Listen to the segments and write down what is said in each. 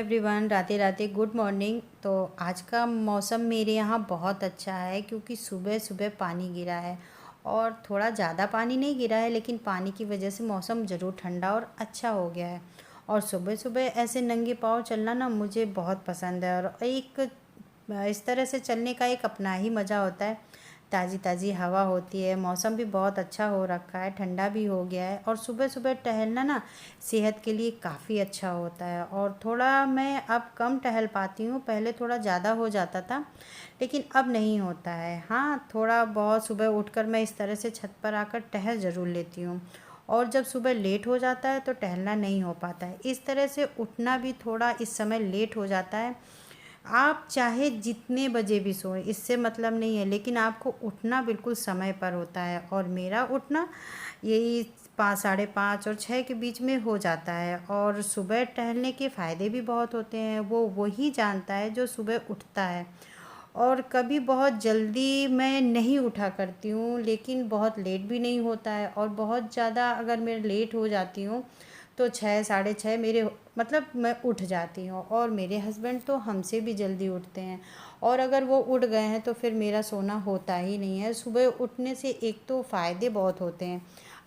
Everyone, Radhe Radhe, good morning. तो आज का मौसम मेरे यहाँ बहुत अच्छा है क्योंकि सुबह सुबह पानी गिरा है और थोड़ा ज़्यादा पानी नहीं गिरा है, लेकिन पानी की वजह से मौसम ज़रूर ठंडा और अच्छा हो गया है। और सुबह सुबह ऐसे नंगे पाँव चलना ना मुझे बहुत पसंद है और एक इस तरह से चलने का एक अपना ही मज़ा होता है। ताज़ी ताज़ी हवा होती है, मौसम भी बहुत अच्छा हो रखा है, ठंडा भी हो गया है और सुबह सुबह टहलना ना सेहत के लिए काफ़ी अच्छा होता है। और थोड़ा मैं अब कम टहल पाती हूँ, पहले थोड़ा ज़्यादा हो जाता था लेकिन अब नहीं होता है। हाँ, थोड़ा बहुत सुबह उठकर मैं इस तरह से छत पर आकर टहल ज़रूर लेती हूँ और जब सुबह लेट हो जाता है तो टहलना नहीं हो पाता है। इस तरह से उठना भी थोड़ा इस समय लेट हो जाता है। आप चाहे जितने बजे भी सोएं, इससे मतलब नहीं है, लेकिन आपको उठना बिल्कुल समय पर होता है और मेरा उठना यही 5, साढ़े 5 और 6 के बीच में हो जाता है। और सुबह टहलने के फ़ायदे भी बहुत होते हैं, वो वही जानता है जो सुबह उठता है। और कभी बहुत जल्दी मैं नहीं उठा करती हूँ, लेकिन बहुत लेट भी नहीं होता है और बहुत ज़्यादा अगर मैं लेट हो जाती हूँ तो 6, साढ़े 6 मेरे मतलब मैं उठ जाती हूँ। और मेरे हस्बैंड तो हमसे भी जल्दी उठते हैं और अगर वो उठ गए हैं तो फिर मेरा सोना होता ही नहीं है। सुबह उठने से एक तो फ़ायदे बहुत होते हैं,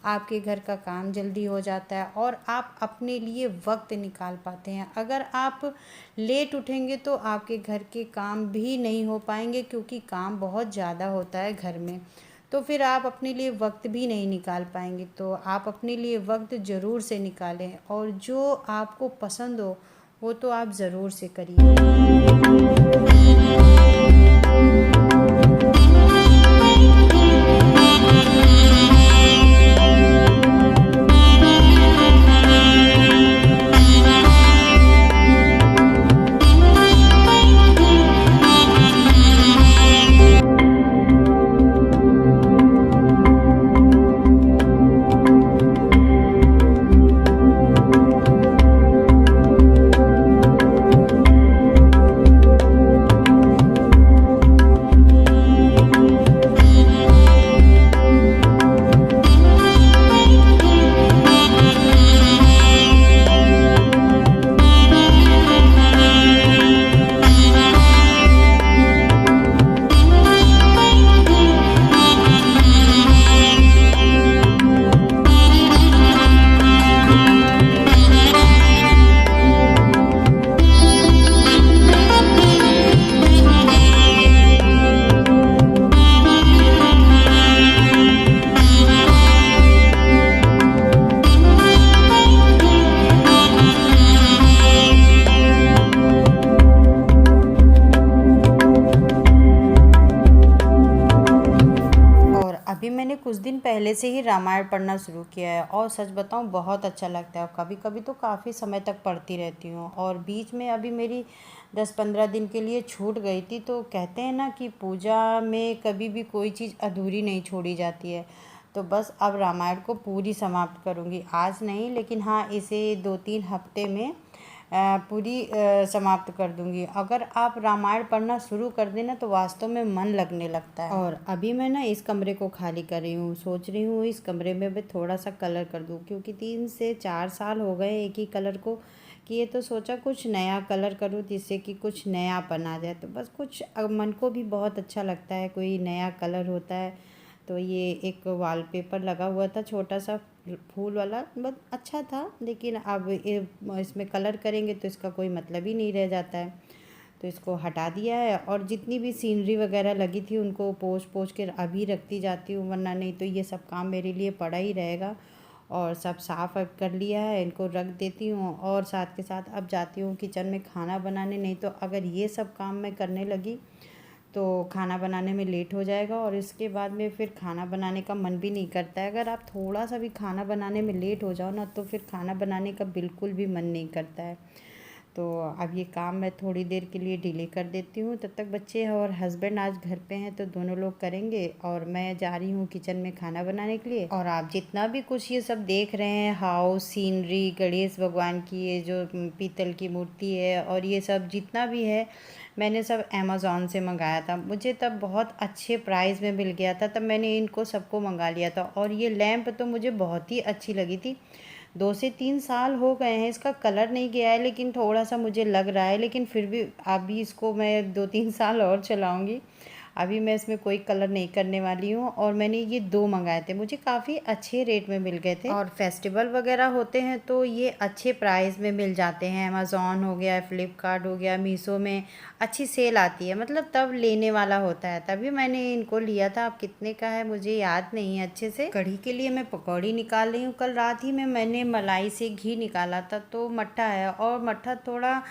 आपके घर का काम जल्दी हो जाता है और आप अपने लिए वक्त निकाल पाते हैं। अगर आप लेट उठेंगे तो आपके घर के काम भी नहीं हो पाएंगे क्योंकि काम बहुत ज़्यादा होता है घर में, तो फिर आप अपने लिए वक्त भी नहीं निकाल पाएंगे। तो आप अपने लिए वक्त ज़रूर से निकालें और जो आपको पसंद हो वो तो आप ज़रूर से करिए। अभी मैंने कुछ दिन पहले से ही रामायण पढ़ना शुरू किया है और सच बताऊं बहुत अच्छा लगता है। कभी कभी तो काफ़ी समय तक पढ़ती रहती हूँ और बीच में अभी मेरी 10-15 दिन के लिए छूट गई थी। तो कहते हैं ना कि पूजा में कभी भी कोई चीज़ अधूरी नहीं छोड़ी जाती है। तो बस अब रामायण को पूरी समाप्त करूँगी, आज नहीं लेकिन हाँ इसे 2-3 हफ्ते में पूरी समाप्त कर दूंगी। अगर आप रामायण पढ़ना शुरू कर देना तो वास्तव में मन लगने लगता है। और अभी मैं ना इस कमरे को खाली कर रही हूँ, सोच रही हूँ इस कमरे में मैं थोड़ा सा कलर कर दूँ क्योंकि 3 से 4 साल हो गए एक ही कलर को किए। तो सोचा कुछ नया कलर करूँ जिससे कि कुछ नयापन आ जाए। तो बस कुछ मन को भी बहुत अच्छा लगता है, कोई नया कलर होता है। तो ये एक वॉलपेपर लगा हुआ था छोटा सा फूल वाला, बहुत अच्छा था, लेकिन अब इसमें कलर करेंगे तो इसका कोई मतलब ही नहीं रह जाता है। तो इसको हटा दिया है और जितनी भी सीनरी वगैरह लगी थी उनको पोंछ पोंछ के अभी रखती जाती हूँ, वरना नहीं तो ये सब काम मेरे लिए पड़ा ही रहेगा। और सब साफ़ कर लिया है, इनको रख देती हूँ और साथ के साथ अब जाती हूँ किचन में खाना बनाने। नहीं तो अगर ये सब काम मैं करने लगी तो खाना बनाने में लेट हो जाएगा और इसके बाद में फिर खाना बनाने का मन भी नहीं करता है। अगर आप थोड़ा सा भी खाना बनाने में लेट हो जाओ ना तो फिर खाना बनाने का बिल्कुल भी मन नहीं करता है। तो अब ये काम मैं थोड़ी देर के लिए डिले कर देती हूँ, तब तक बच्चे और हस्बैंड आज घर पे हैं तो दोनों लोग करेंगे और मैं जा रही हूँ किचन में खाना बनाने के लिए। और आप जितना भी कुछ ये सब देख रहे हैं, हाउस सीनरी, गणेश भगवान की ये जो पीतल की मूर्ति है और ये सब जितना भी है, मैंने सब अमेज़ॉन से मंगाया था। मुझे तब बहुत अच्छे प्राइस में मिल गया था, तब मैंने इनको सबको मंगा लिया था। और ये लैंप तो मुझे बहुत ही अच्छी लगी थी, 2 से 3 साल हो गए हैं, इसका कलर नहीं गया है, लेकिन थोड़ा-सा मुझे लग रहा है, लेकिन फिर भी अभी इसको मैं 2-3 साल और चलाऊँगी। अभी मैं इसमें कोई कलर नहीं करने वाली हूँ। और मैंने ये 2 मँगाए थे, मुझे काफ़ी अच्छे रेट में मिल गए थे। और फेस्टिवल वगैरह होते हैं तो ये अच्छे प्राइस में मिल जाते हैं। अमेज़न हो गया, फ्लिपकार्ट हो गया, मीशो में अच्छी सेल आती है, मतलब तब लेने वाला होता है, तभी मैंने इनको लिया था। अब कितने का है मुझे याद नहीं है अच्छे से। कढ़ी के लिए मैं पकौड़ी निकाल रही हूँ। कल रात ही में मैंने मलाई से घी निकाला था, तो मट्ठा है, और मट्ठा थोड़ा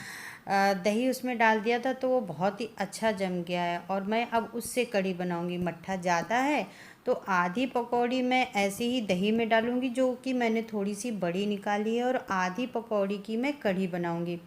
दही उसमें डाल दिया था, तो वो बहुत ही अच्छा जम गया है। और मैं अब उससे कढ़ी बनाऊंगी। मट्ठा ज़्यादा है तो आधी पकौड़ी मैं ऐसे ही दही में डालूंगी, जो कि मैंने थोड़ी सी बड़ी निकाली है, और आधी पकौड़ी की मैं कढ़ी बनाऊंगी।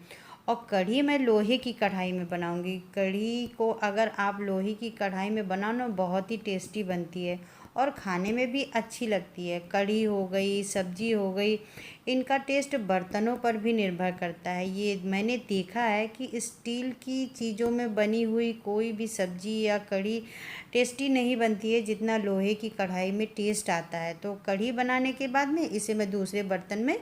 और कढ़ी मैं लोहे की कढ़ाई में बनाऊंगी। कढ़ी को अगर आप लोहे की कढ़ाई में बनाओ ना, बहुत ही टेस्टी बनती है और खाने में भी अच्छी लगती है। कढ़ी हो गई, सब्जी हो गई, इनका टेस्ट बर्तनों पर भी निर्भर करता है। ये मैंने देखा है कि स्टील की चीज़ों में बनी हुई कोई भी सब्जी या कढ़ी टेस्टी नहीं बनती है जितना लोहे की कढ़ाई में टेस्ट आता है। तो कढ़ी बनाने के बाद में इसे मैं दूसरे बर्तन में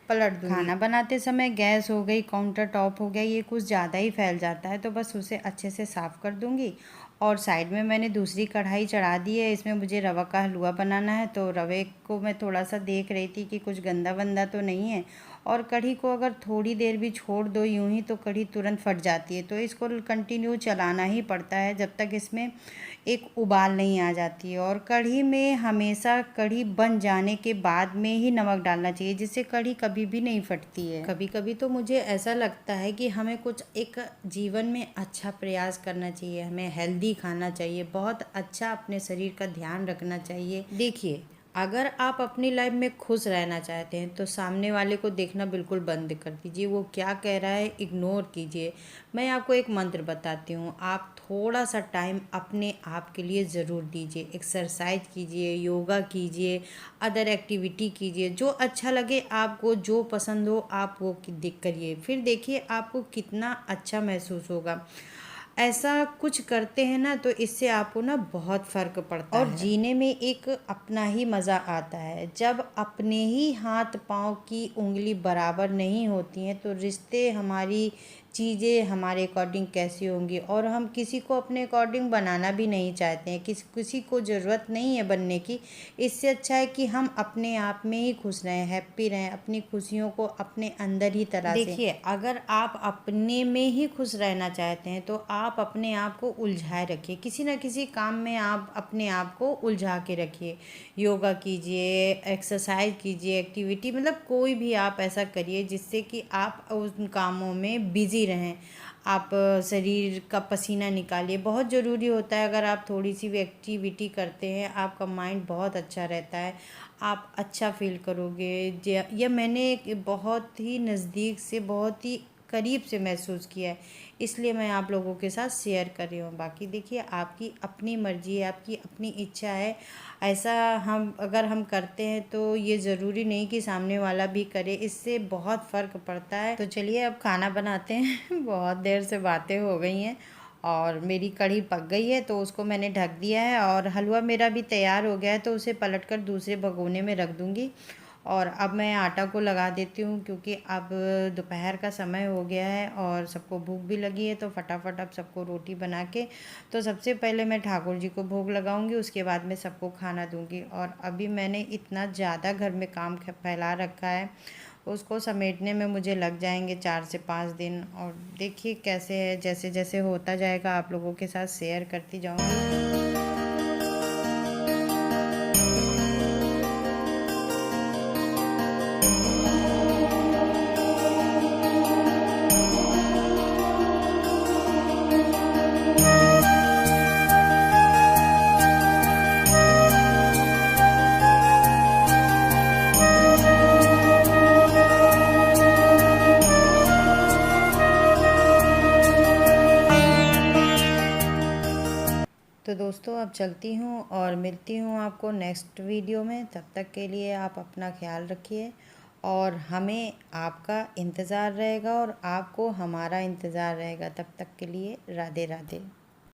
पलट दूँगी। खाना बनाते समय गैस हो गई, काउंटर टॉप हो गया, ये कुछ ज़्यादा ही फैल जाता है, तो बस उसे अच्छे से साफ़ कर दूँगी। और साइड में मैंने दूसरी कढ़ाई चढ़ा दी है। इसमें मुझे रवा का हलवा बनाना है, तो रवे को मैं थोड़ा सा देख रही थी कि कुछ गंदा वंदा तो नहीं है। और कढ़ी को अगर थोड़ी देर भी छोड़ दो यूं ही, तो कढ़ी तुरंत फट जाती है, तो इसको कंटिन्यू चलाना ही पड़ता है जब तक इसमें एक उबाल नहीं आ जाती है। और कढ़ी में हमेशा कढ़ी बन जाने के बाद में ही नमक डालना चाहिए, जिससे कढ़ी कभी भी नहीं फटती है। कभी कभी तो मुझे ऐसा लगता है कि हमें कुछ एक जीवन में अच्छा प्रयास करना चाहिए, हमें हेल्दी खाना चाहिए, बहुत अच्छा अपने शरीर का ध्यान रखना चाहिए। देखिए, अगर आप अपनी लाइफ में खुश रहना चाहते हैं तो सामने वाले को देखना बिल्कुल बंद कर दीजिए, वो क्या कह रहा है इग्नोर कीजिए। मैं आपको एक मंत्र बताती हूँ, आप थोड़ा सा टाइम अपने आप के लिए ज़रूर दीजिए। एक्सरसाइज कीजिए, योगा कीजिए, अदर एक्टिविटी कीजिए, जो अच्छा लगे आपको, जो पसंद हो आप वो करिए। फिर देखिए आपको कितना अच्छा महसूस होगा। ऐसा कुछ करते हैं ना, तो इससे आपको ना बहुत फ़र्क पड़ता है। और जीने में एक अपना ही मज़ा आता है। जब अपने ही हाथ पाँव की उंगली बराबर नहीं होती हैं, तो रिश्ते, हमारी चीज़ें हमारे अकॉर्डिंग कैसी होंगी। और हम किसी को अपने अकॉर्डिंग बनाना भी नहीं चाहते हैं, किसी को ज़रूरत नहीं है बनने की। इससे अच्छा है कि हम अपने आप में ही खुश रहें, हैप्पी रहें, अपनी खुशियों को अपने अंदर ही तलाशें। देखिए, अगर आप अपने में ही खुश रहना चाहते हैं तो आप अपने आप को उलझाए रखिए, किसी न किसी काम में आप अपने आप को उलझा के रखिए। योगा कीजिए, एक्सरसाइज कीजिए, एक्टिविटी, मतलब कोई भी आप ऐसा करिए जिससे कि आप उन कामों में बिज़ी रहें। आप शरीर का पसीना निकालिए, बहुत ज़रूरी होता है। अगर आप थोड़ी सी भी एक्टिविटी करते हैं, आपका माइंड बहुत अच्छा रहता है, आप अच्छा फील करोगे। यह मैंने एक बहुत ही नज़दीक से, बहुत ही करीब से महसूस किया है, इसलिए मैं आप लोगों के साथ शेयर कर रही हूँ। बाकी देखिए, आपकी अपनी मर्ज़ी है, आपकी अपनी इच्छा है। ऐसा अगर हम करते हैं तो ये ज़रूरी नहीं कि सामने वाला भी करे, इससे बहुत फ़र्क पड़ता है। तो चलिए अब खाना बनाते हैं। बहुत देर से बातें हो गई हैं और मेरी कढ़ी पक गई है, तो उसको मैंने ढक दिया है। और हलवा मेरा भी तैयार हो गया है, तो उसे पलटकर दूसरे भगोने में रख दूँगी। और अब मैं आटा को लगा देती हूँ, क्योंकि अब दोपहर का समय हो गया है और सबको भूख भी लगी है, तो फटाफट अब सबको रोटी बना के, तो सबसे पहले मैं ठाकुर जी को भोग लगाऊंगी, उसके बाद मैं सबको खाना दूंगी। और अभी मैंने इतना ज़्यादा घर में काम फैला रखा है, उसको समेटने में मुझे लग जाएंगे 4 से 5 दिन। और देखिए कैसे है, जैसे जैसे होता जाएगा आप लोगों के साथ शेयर करती जाऊँगी। तो दोस्तों अब चलती हूँ और मिलती हूँ आपको नेक्स्ट वीडियो में। तब तक के लिए आप अपना ख्याल रखिए, और हमें आपका इंतज़ार रहेगा और आपको हमारा इंतज़ार रहेगा। तब तक के लिए राधे राधे।